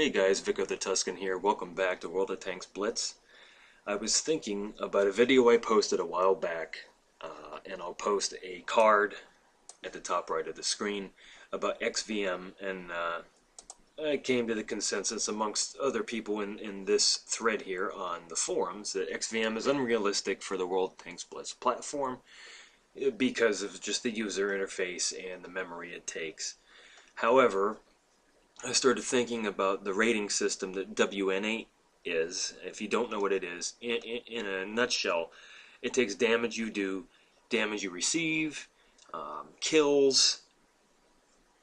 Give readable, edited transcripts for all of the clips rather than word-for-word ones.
Hey guys, Vicar the Tuscan here. Welcome back to World of Tanks Blitz. I was thinking about a video I posted a while back, and I'll post a card at the top right of the screen about XVM, and I came to the consensus amongst other people in this thread here on the forums that XVM is unrealistic for the World of Tanks Blitz platform because of just the user interface and the memory it takes. However, I started thinking about the rating system that WN8 is. If you don't know what it is, in a nutshell, it takes damage you do, damage you receive, kills,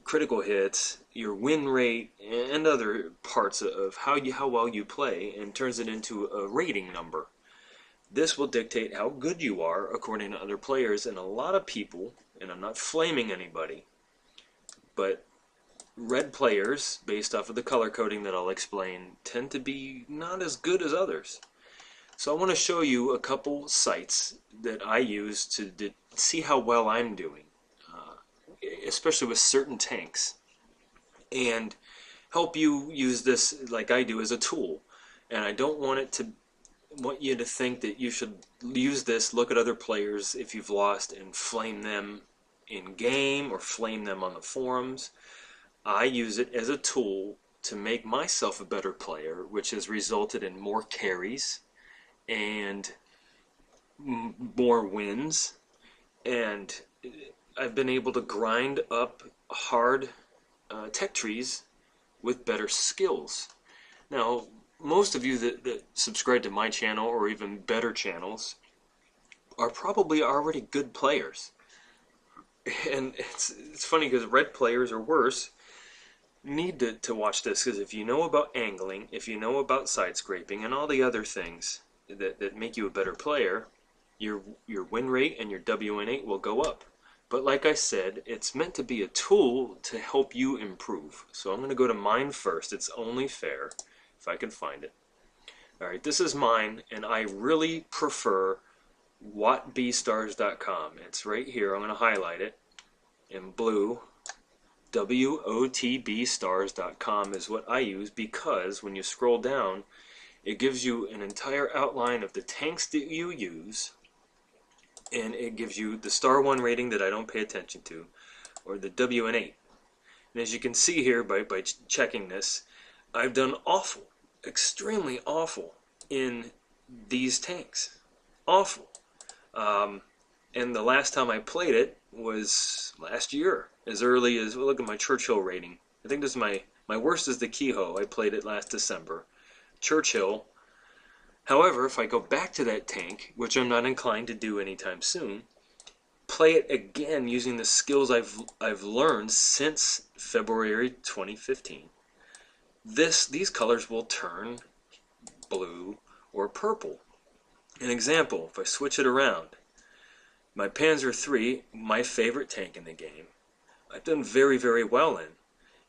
critical hits, your win rate, and other parts of how well you play, and turns it into a rating number. This will dictate how good you are according to other players, and a lot of people, and I'm not flaming anybody, but red players, based off of the color coding that I'll explain, tend to be not as good as others. So I want to show you a couple sites that I use to see how well I'm doing, especially with certain tanks, and help you use this like I do as a tool. And I don't want you to think that you should use this, look at other players if you've lost, and flame them in game or flame them on the forums. I use it as a tool to make myself a better player, which has resulted in more carries and more wins, and I've been able to grind up hard tech trees with better skills. Now, most of you that subscribe to my channel or even better channels are probably already good players. And it's funny because red players, or worse, need to watch this, because if you know about angling, if you know about side scraping and all the other things that make you a better player, your win rate and your WN8 will go up. But like I said, it's meant to be a tool to help you improve. So I'm going to go to mine first. It's only fair if I can find it. Alright, this is mine, and I really prefer WotBstars.com. It's right here. I'm going to highlight it in blue. WOTBstars.com is what I use, because when you scroll down, it gives you an entire outline of the tanks that you use, and it gives you the star 1 rating that I don't pay attention to, or the WN8. And as you can see here by checking this, I've done awful, extremely awful in these tanks. Awful. And the last time I played it was last year, as early as, well, look at my Churchill rating. I think this is my worst is the Kehoe. I played it last December. Churchill. However, if I go back to that tank, which I'm not inclined to do anytime soon, play it again using the skills I've learned since February 2015, these colors will turn blue or purple. An example, if I switch it around, my Panzer III, my favorite tank in the game, I've done very, very well in.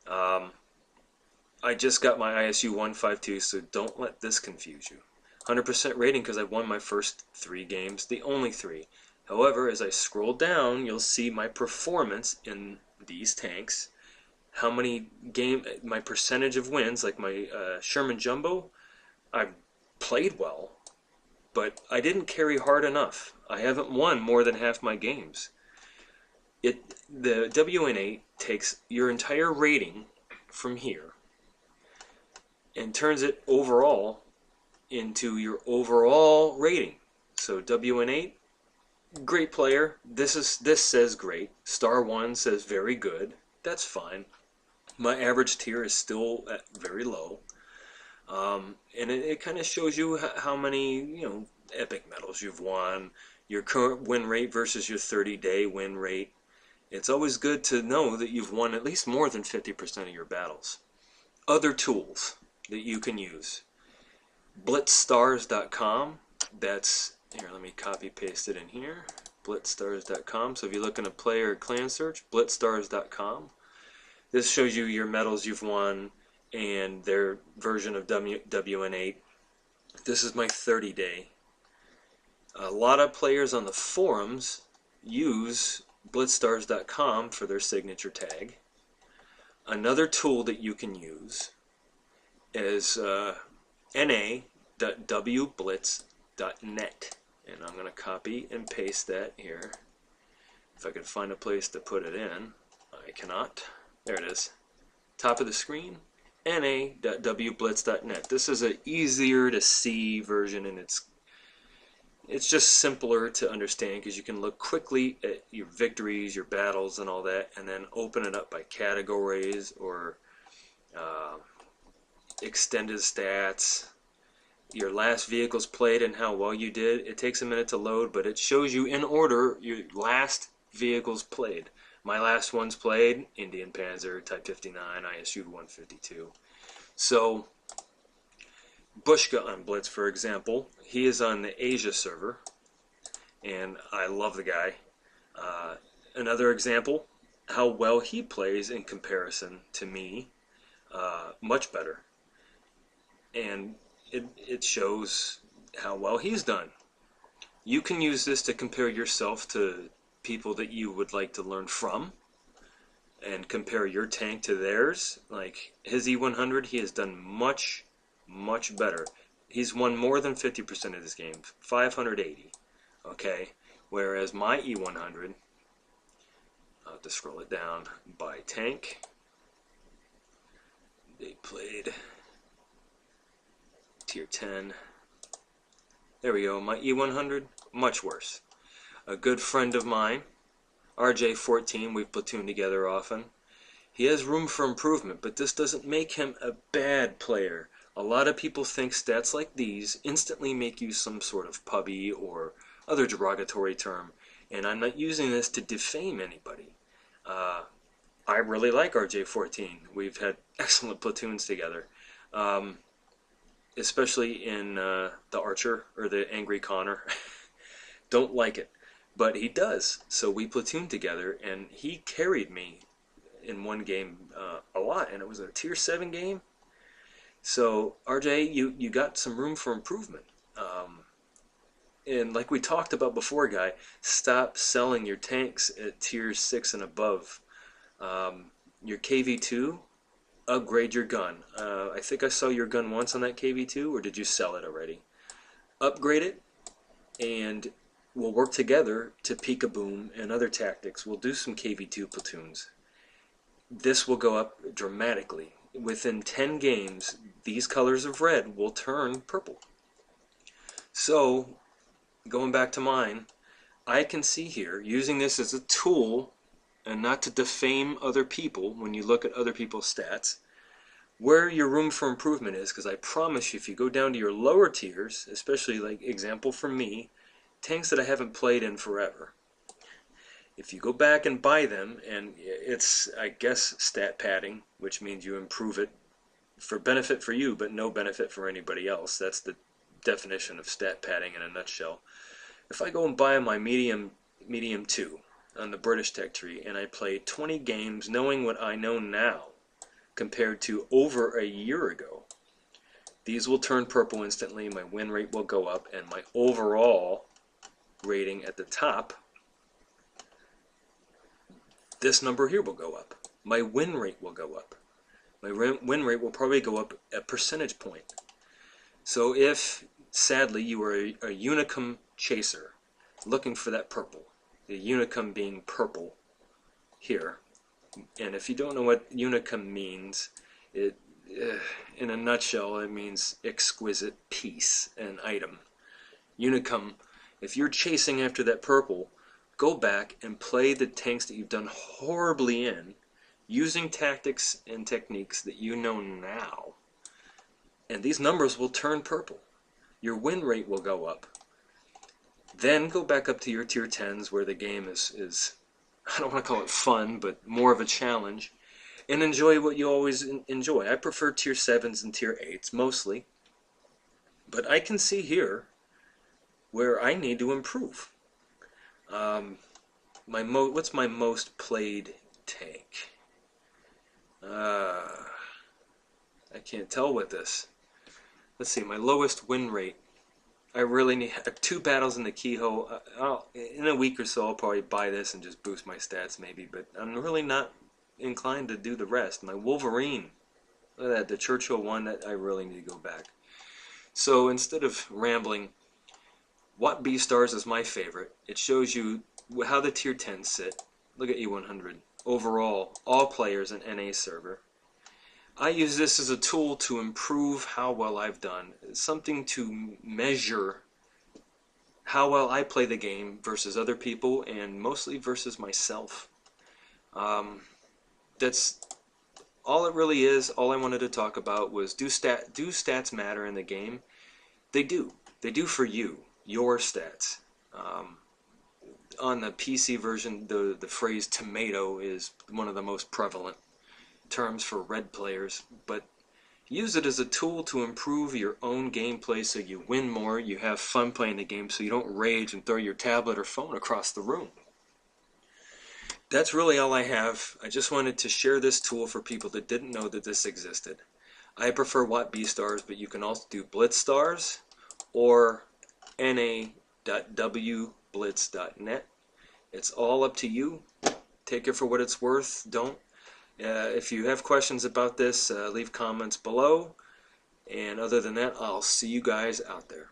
I just got my ISU 152, so don't let this confuse you. 100% rating because I won my first 3 games, the only 3. However, as I scroll down, you'll see my performance in these tanks, how many my percentage of wins, like my Sherman Jumbo, I've played well, but I didn't carry hard enough. I haven't won more than half my games. The WN8 takes your entire rating from here and turns it overall into your overall rating. So WN8, great player. This says great. Star 1 says very good. That's fine. My average tier is still at very low. And it kind of shows you how many, epic medals you've won, your current win rate versus your 30-day win rate. It's always good to know that you've won at least more than 50% of your battles. Other tools that you can use. Blitzstars.com. That's, here, let me copy paste it in here. Blitzstars.com. So if you're looking to player or clan search, Blitzstars.com. This shows you your medals you've won and their version of WN8. This is my 30-day. A lot of players on the forums use Blitzstars.com for their signature tag. Another tool that you can use is na.wblitz.net. And I'm going to copy and paste that here. If I can find a place to put it in. I cannot. There it is. Top of the screen, na.wblitz.net. This is an easier to see version, and it's just simpler to understand because you can look quickly at your victories, your battles, and all that, and then open it up by categories or extended stats, your last vehicles played and how well you did. It takes a minute to load, but it shows you in order your last vehicles played. My last ones played, Indian Panzer, Type 59, ISU 152. So, Bushka on Blitz, for example, he is on the Asia server, and I love the guy. Another example, how well he plays in comparison to me, much better. And it shows how well he's done. You can use this to compare yourself to people that you would like to learn from and compare your tank to theirs. Like his E100, he has done much, much better. He's won more than 50% of his games, 580. Okay, whereas my E100, I'll have to scroll it down by tank. They played Tier 10. There we go. My E100, much worse. A good friend of mine, RJ14, we've platooned together often. He has room for improvement, but this doesn't make him a bad player. A lot of people think stats like these instantly make you some sort of pubby or other derogatory term, and I'm not using this to defame anybody. I really like RJ14. We've had excellent platoons together. Especially in the Archer or the Angry Connor. Don't like it, but he does. So we platooned together, and he carried me in one game a lot, and it was a Tier 7 game. So RJ, you got some room for improvement. And like we talked about before, guy, stop selling your tanks at Tier 6 and above. Your KV2, upgrade your gun. I think I saw your gun once on that KV2, or did you sell it already? Upgrade it, and we'll work together to peek-a-boom and other tactics. We'll do some KV2 platoons. This will go up dramatically. Within 10 games, these colors of red will turn purple. So, going back to mine, I can see here, using this as a tool, and not to defame other people when you look at other people's stats, where your room for improvement is, because I promise you, if you go down to your lower tiers, especially like example for me, tanks that I haven't played in forever, if you go back and buy them, and it's, I guess, stat padding, which means you improve it for benefit for you, but no benefit for anybody else. That's the definition of stat padding in a nutshell. If I go and buy my medium 2 on the British tech tree, and I play 20 games knowing what I know now compared to over a year ago, these will turn purple instantly, my win rate will go up, and my overall rating at the top, this number here will go up. My win rate will go up. My win rate will probably go up a percentage point. So if, sadly, you are a Unicum chaser looking for that purple, the Unicum being purple here, and if you don't know what Unicum means, it, in a nutshell, it means exquisite piece, an item. Unicum, if you're chasing after that purple, go back and play the tanks that you've done horribly in, using tactics and techniques that you know now, and these numbers will turn purple. Your win rate will go up. Then go back up to your Tier 10s where the game is, I don't want to call it fun, but more of a challenge, and enjoy what you always enjoy. I prefer Tier 7s and Tier 8s mostly, but I can see here where I need to improve. What's my most played tank? I can't tell with this. Let's see, my lowest win rate. I really need 2 battles in the keyhole. In a week or so, I'll probably buy this and just boost my stats maybe, but I'm really not inclined to do the rest. My Wolverine, Look at that, the Churchill one, that I really need to go back. So instead of rambling, Watt B stars is my favorite. It shows you how the tier 10s sit. Look at E100. Overall, all players in NA server. I use this as a tool to improve how well I've done. It's something to measure how well I play the game versus other people, and mostly versus myself. That's all it really is. All I wanted to talk about was, do stats matter in the game? They do. They do for you, your stats. On the PC version, the phrase tomato is one of the most prevalent terms for red players, but use it as a tool to improve your own gameplay so you win more, you have fun playing the game, so you don't rage and throw your tablet or phone across the room. That's really all I have. I just wanted to share this tool for people that didn't know that this existed. I prefer Watt B stars, but you can also do Blitz stars or na.wblitz.net. It's all up to you. Take it for what it's worth. Don't. If you have questions about this, leave comments below. And other than that, I'll see you guys out there.